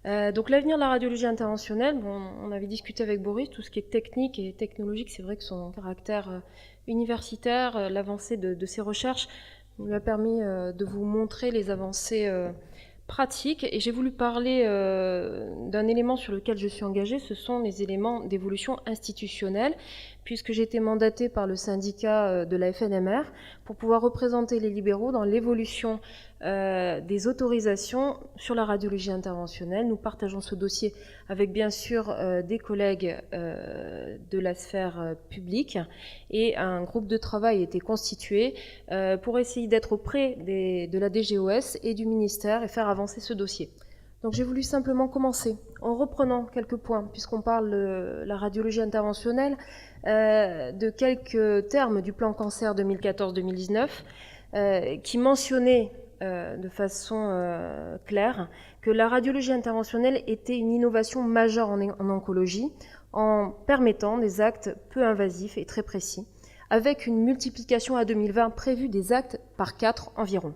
Donc l'avenir de la radiologie interventionnelle, bon, on avait discuté avec Boris, tout ce qui est technique et technologique, c'est vrai que son caractère universitaire, l'avancée de ses recherches, nous a permis de vous montrer les avancées pratiques. Et j'ai voulu parler d'un élément sur lequel je suis engagée, ce sont les éléments d'évolution institutionnelle, puisque j'ai été mandatée par le syndicat de la FNMR pour pouvoir représenter les libéraux dans l'évolution des autorisations sur la radiologie interventionnelle. Nous partageons ce dossier avec bien sûr des collègues de la sphère publique, et un groupe de travail a été constitué pour essayer d'être auprès de la DGOS et du ministère et faire avancer ce dossier. Donc j'ai voulu simplement commencer en reprenant quelques points, puisqu'on parle de la radiologie interventionnelle, de quelques termes du plan cancer 2014-2019 qui mentionnaient de façon claire que la radiologie interventionnelle était une innovation majeure en oncologie, en permettant des actes peu invasifs et très précis, avec une multiplication à 2020 prévue des actes par 4 environ.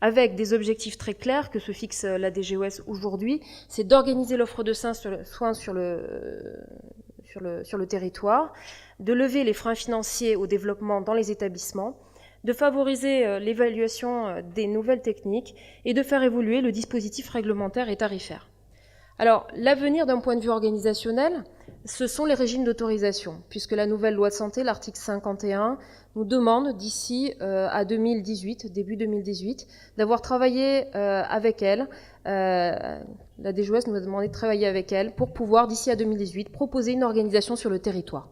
Avec des objectifs très clairs que se fixe la DGOS aujourd'hui, c'est d'organiser l'offre de soins sur le territoire, de lever les freins financiers au développement dans les établissements, de favoriser l'évaluation des nouvelles techniques et de faire évoluer le dispositif réglementaire et tarifaire. Alors, l'avenir d'un point de vue organisationnel, ce sont les régimes d'autorisation, puisque la nouvelle loi de santé, l'article 51, nous demande d'ici à 2018, début 2018, d'avoir travaillé avec elle. La DGOS nous a demandé de travailler avec elle pour pouvoir, d'ici à 2018, proposer une organisation sur le territoire.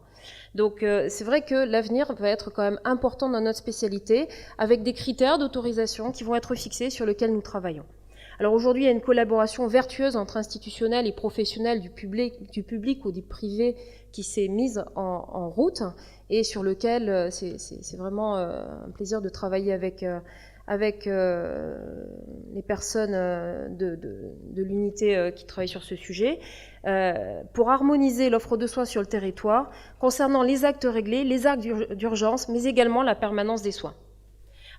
Donc c'est vrai que l'avenir va être quand même important dans notre spécialité, avec des critères d'autorisation qui vont être fixés sur lesquels nous travaillons. Alors aujourd'hui, il y a une collaboration vertueuse entre institutionnels et professionnels du public ou du privé qui s'est mise en route, et sur lequel c'est vraiment un plaisir de travailler avec les personnes de l'unité qui travaillent sur ce sujet, pour harmoniser l'offre de soins sur le territoire concernant les actes réglés, les actes d'urgence, mais également la permanence des soins.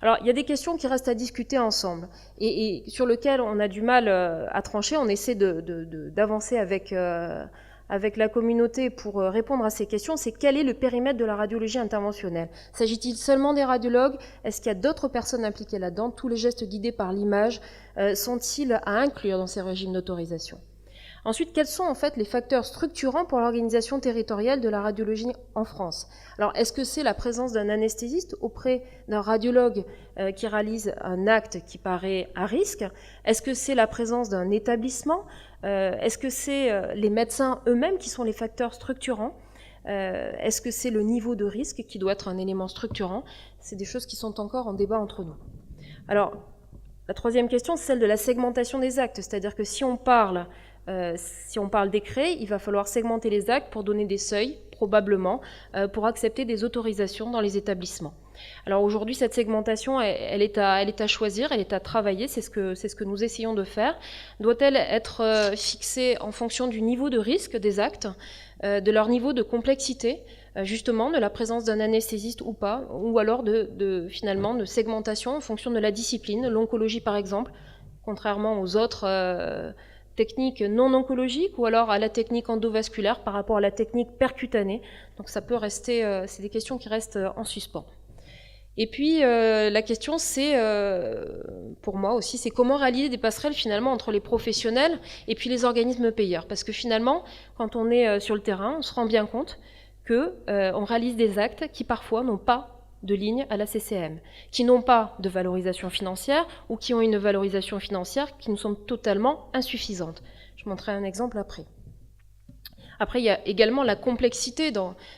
Alors, il y a des questions qui restent à discuter ensemble et sur lesquelles on a du mal à trancher. On essaie d'avancer avec la communauté pour répondre à ces questions. C'est quel est le périmètre de la radiologie interventionnelle? S'agit-il seulement des radiologues? Est-ce qu'il y a d'autres personnes impliquées là-dedans? Tous les gestes guidés par l'image sont-ils à inclure dans ces régimes d'autorisation? Ensuite, quels sont en fait les facteurs structurants pour l'organisation territoriale de la radiologie en France? Alors, est-ce que c'est la présence d'un anesthésiste auprès d'un radiologue qui réalise un acte qui paraît à risque? Est-ce que c'est la présence d'un établissement? Est-ce que c'est les médecins eux-mêmes qui sont les facteurs structurants? Est-ce que c'est le niveau de risque qui doit être un élément structurant? C'est des choses qui sont encore en débat entre nous. Alors, la troisième question, c'est celle de la segmentation des actes, c'est-à-dire que si on parle décret, il va falloir segmenter les actes pour donner des seuils, probablement, pour accepter des autorisations dans les établissements. Alors aujourd'hui, cette segmentation, elle est à choisir, elle est à travailler, c'est ce que nous essayons de faire. Doit-elle être fixée en fonction du niveau de risque des actes, de leur niveau de complexité, justement, de la présence d'un anesthésiste ou pas, ou alors finalement de segmentation en fonction de la discipline, l'oncologie par exemple, contrairement aux autres technique non oncologique, ou alors à la technique endovasculaire par rapport à la technique percutanée. Donc ça peut rester, c'est des questions qui restent en suspens. Et puis la question, c'est, pour moi aussi, c'est comment réaliser des passerelles finalement entre les professionnels et puis les organismes payeurs. Parce que finalement, quand on est sur le terrain, on se rend bien compte qu'on réalise des actes qui parfois n'ont pas de ligne à la CCM, qui n'ont pas de valorisation financière ou qui ont une valorisation financière qui nous semble totalement insuffisante. Je montrerai un exemple après. Après, il y a également la complexité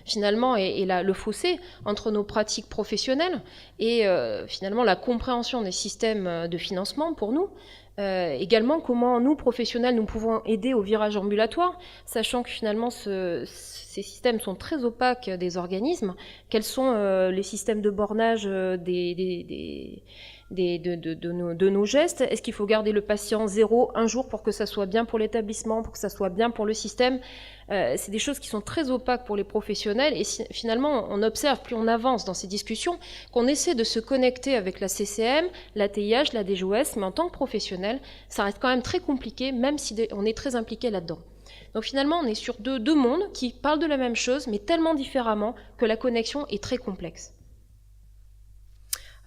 finalement et le fossé entre nos pratiques professionnelles et finalement la compréhension des systèmes de financement pour nous. Également, comment nous, professionnels, nous pouvons aider au virage ambulatoire, sachant que finalement ces systèmes sont très opaques des organismes. Quels sont les systèmes de bornage des de nos gestes? Est-ce qu'il faut garder le patient 0 un jour pour que ça soit bien pour l'établissement, pour que ça soit bien pour le système? C'est des choses qui sont très opaques pour les professionnels et finalement on observe, plus on avance dans ces discussions, qu'on essaie de se connecter avec la CCM, la TIH, la DGOS, mais en tant que professionnel, ça reste quand même très compliqué, même si on est très impliqué là-dedans. Donc finalement, on est sur deux mondes qui parlent de la même chose, mais tellement différemment que la connexion est très complexe.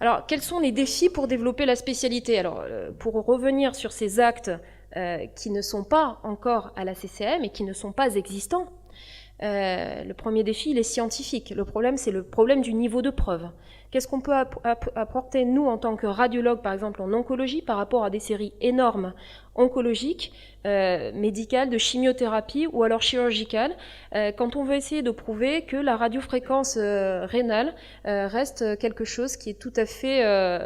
Alors, quels sont les défis pour développer la spécialité? Alors, pour revenir sur ces actes qui ne sont pas encore à la CCM et qui ne sont pas existants, le premier défi, il est scientifique. Le problème, c'est le problème du niveau de preuve. Qu'est-ce qu'on peut apporter, nous, en tant que radiologue, par exemple, en oncologie, par rapport à des séries énormes oncologiques, médicales, de chimiothérapie ou alors chirurgicales, quand on veut essayer de prouver que la radiofréquence rénale reste quelque chose qui est tout à fait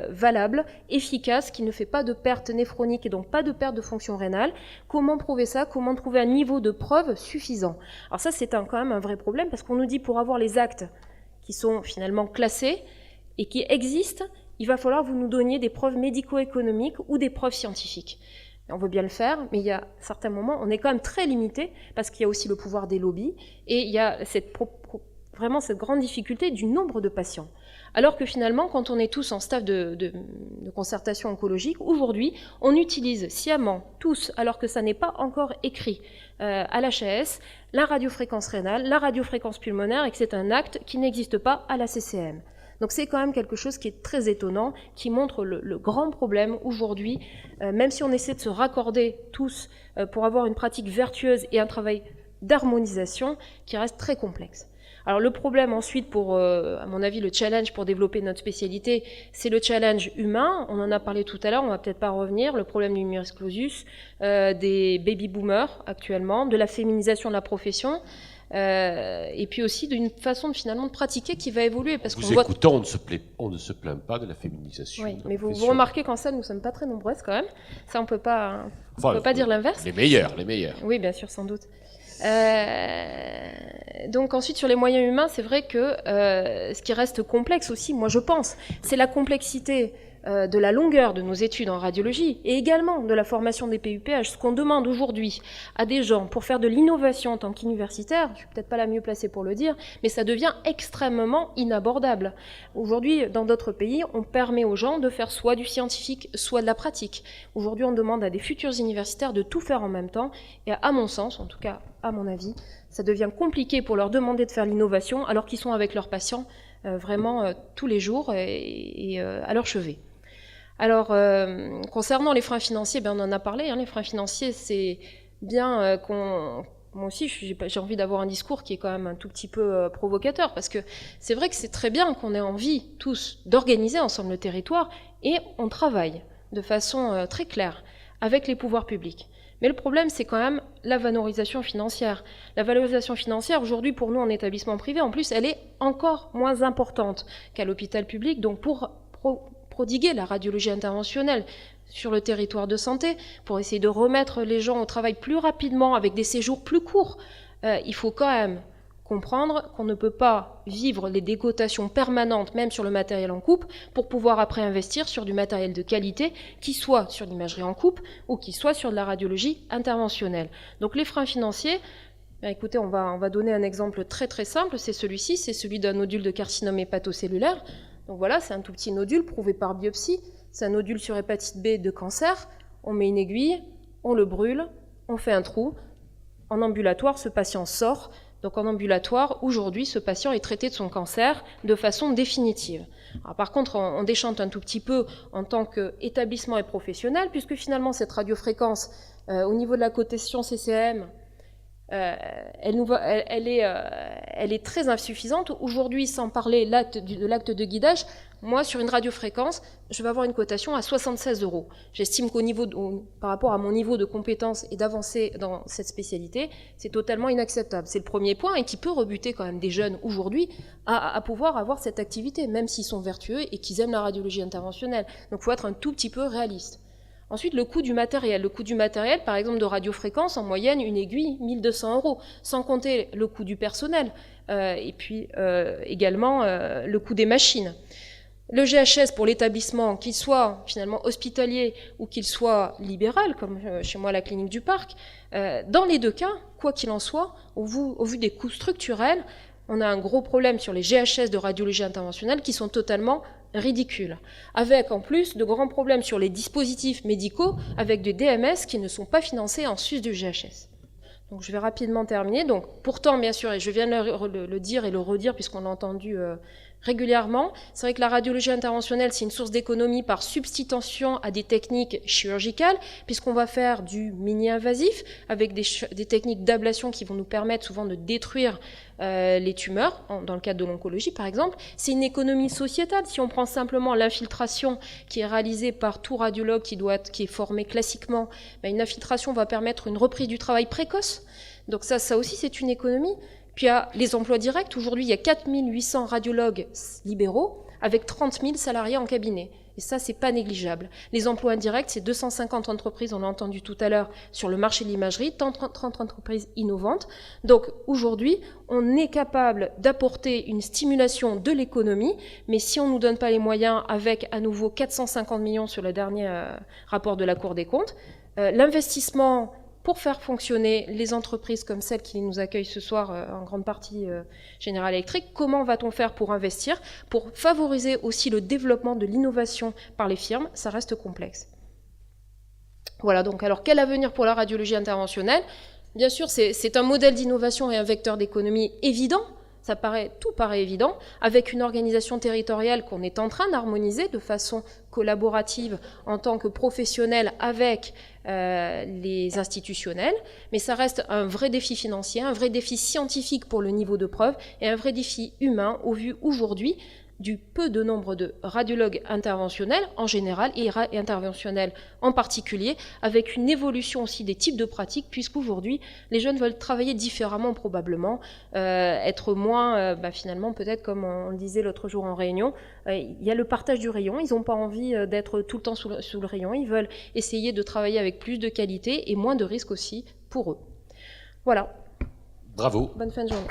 valable, efficace, qui ne fait pas de perte néphronique et donc pas de perte de fonction rénale. Comment prouver ça? Comment trouver un niveau de preuve suffisant? Alors ça, c'est quand même un vrai problème parce qu'on nous dit pour avoir les actes qui sont finalement classés et qui existent, il va falloir que vous nous donniez des preuves médico-économiques ou des preuves scientifiques. On veut bien le faire, mais il y a certains moments, on est quand même très limité parce qu'il y a aussi le pouvoir des lobbies et il y a vraiment cette grande difficulté du nombre de patients. Alors que finalement, quand on est tous en stade de concertation oncologique, aujourd'hui, on utilise sciemment, tous, alors que ça n'est pas encore écrit à l'HAS, la radiofréquence rénale, la radiofréquence pulmonaire, et que c'est un acte qui n'existe pas à la CCM. Donc c'est quand même quelque chose qui est très étonnant, qui montre le grand problème aujourd'hui, même si on essaie de se raccorder tous pour avoir une pratique vertueuse et un travail d'harmonisation qui reste très complexe. Alors le problème ensuite, à mon avis, le challenge pour développer notre spécialité, c'est le challenge humain. On en a parlé tout à l'heure, on va peut-être pas revenir. Le problème du numerus clausus, des baby-boomers actuellement, de la féminisation de la profession, et puis aussi d'une façon finalement de pratiquer qui va évoluer. Parce vous écoutant, on ne se plaint pas de la féminisation. Oui, mais vous remarquez qu'en salle, nous ne sommes pas très nombreuses quand même. Ça, on peut pas dire l'inverse. Les meilleurs. Oui, bien sûr, sans doute. Donc ensuite sur les moyens humains, c'est vrai que ce qui reste complexe aussi, moi je pense, c'est la complexité de la longueur de nos études en radiologie et également de la formation des PUPH. Ce qu'on demande aujourd'hui à des gens pour faire de l'innovation en tant qu'universitaire, je suis peut-être pas la mieux placée pour le dire, mais ça devient extrêmement inabordable. Aujourd'hui, dans d'autres pays, on permet aux gens de faire soit du scientifique, soit de la pratique. Aujourd'hui, on demande à des futurs universitaires de tout faire en même temps et à mon sens, en tout cas à mon avis, ça devient compliqué pour leur demander de faire l'innovation alors qu'ils sont avec leurs patients vraiment tous les jours et à leur chevet. Alors, concernant les freins financiers, on en a parlé, les freins financiers, c'est bien moi aussi, j'ai envie d'avoir un discours qui est quand même un tout petit peu provocateur, parce que c'est vrai que c'est très bien qu'on ait envie, tous, d'organiser ensemble le territoire, et on travaille de façon très claire avec les pouvoirs publics. Mais le problème, c'est quand même la valorisation financière. La valorisation financière, aujourd'hui, pour nous, en établissement privé, en plus, elle est encore moins importante qu'à l'hôpital public. Donc, pour prodiguer la radiologie interventionnelle sur le territoire de santé, pour essayer de remettre les gens au travail plus rapidement, avec des séjours plus courts, il faut quand même comprendre qu'on ne peut pas vivre les décotations permanentes, même sur le matériel en coupe, pour pouvoir après investir sur du matériel de qualité, qui soit sur l'imagerie en coupe ou qui soit sur de la radiologie interventionnelle. Donc les freins financiers, écoutez, on va donner un exemple très très simple, c'est celui-ci, c'est celui d'un nodule de carcinome hépatocellulaire. Donc voilà, c'est un tout petit nodule prouvé par biopsie, c'est un nodule sur hépatite B de cancer, on met une aiguille, on le brûle, on fait un trou, en ambulatoire, ce patient sort. Donc en ambulatoire, aujourd'hui, ce patient est traité de son cancer de façon définitive. Alors, par contre, on déchante un tout petit peu en tant qu'établissement et professionnel, puisque finalement, cette radiofréquence, au niveau de la cotation CCM, elle est très insuffisante. Aujourd'hui, sans parler de l'acte de guidage, moi, sur une radiofréquence, je vais avoir une cotation à 76 €. J'estime par rapport à mon niveau de compétence et d'avancée dans cette spécialité, c'est totalement inacceptable. C'est le premier point et qui peut rebuter quand même des jeunes aujourd'hui à pouvoir avoir cette activité, même s'ils sont vertueux et qu'ils aiment la radiologie interventionnelle. Donc, il faut être un tout petit peu réaliste. Ensuite, le coût du matériel. Le coût du matériel, par exemple, de radiofréquence, en moyenne, une aiguille, 1 200 €, sans compter le coût du personnel, et puis également le coût des machines. Le GHS pour l'établissement, qu'il soit finalement hospitalier ou qu'il soit libéral, comme chez moi la clinique du Parc, dans les deux cas, quoi qu'il en soit, au vu des coûts structurels, on a un gros problème sur les GHS de radiologie interventionnelle qui sont totalement ridicules, avec en plus de grands problèmes sur les dispositifs médicaux, avec des DMS qui ne sont pas financés en sus du GHS. Donc je vais rapidement terminer. Donc pourtant, bien sûr, et je viens de le dire et le redire puisqu'on l'a entendu régulièrement, c'est vrai que la radiologie interventionnelle, c'est une source d'économie par substitution à des techniques chirurgicales, puisqu'on va faire du mini-invasif avec des techniques d'ablation qui vont nous permettre souvent de détruire les tumeurs, dans le cadre de l'oncologie par exemple. C'est une économie sociétale. Si on prend simplement l'infiltration qui est réalisée par tout radiologue qui est formé classiquement, ben une infiltration va permettre une reprise du travail précoce. Donc ça aussi c'est une économie. Puis il y a les emplois directs. Aujourd'hui, il y a 4800 radiologues libéraux avec 30 000 salariés en cabinet. Et ça, c'est pas négligeable. Les emplois indirects, c'est 250 entreprises, on l'a entendu tout à l'heure, sur le marché de l'imagerie, 30 entreprises innovantes. Donc aujourd'hui, on est capable d'apporter une stimulation de l'économie, mais si on ne nous donne pas les moyens, avec à nouveau 450 millions sur le dernier rapport de la Cour des comptes, l'investissement pour faire fonctionner les entreprises comme celles qui nous accueillent ce soir, en grande partie General Electric, comment va-t-on faire pour investir, pour favoriser aussi le développement de l'innovation par les firmes? Ça reste complexe. Voilà, donc alors quel avenir pour la radiologie interventionnelle? Bien sûr, c'est un modèle d'innovation et un vecteur d'économie évident. Tout paraît évident, avec une organisation territoriale qu'on est en train d'harmoniser de façon collaborative en tant que professionnel avec les institutionnels, mais ça reste un vrai défi financier, un vrai défi scientifique pour le niveau de preuve et un vrai défi humain au vu aujourd'hui du peu de nombre de radiologues interventionnels en général et interventionnels en particulier, avec une évolution aussi des types de pratiques, puisqu'aujourd'hui, les jeunes veulent travailler différemment probablement, être moins, finalement, peut-être comme on le disait l'autre jour en réunion, il y a le partage du rayon, ils n'ont pas envie d'être tout le temps sous le rayon, ils veulent essayer de travailler avec plus de qualité et moins de risques aussi pour eux. Voilà. Bravo. Bonne fin de journée.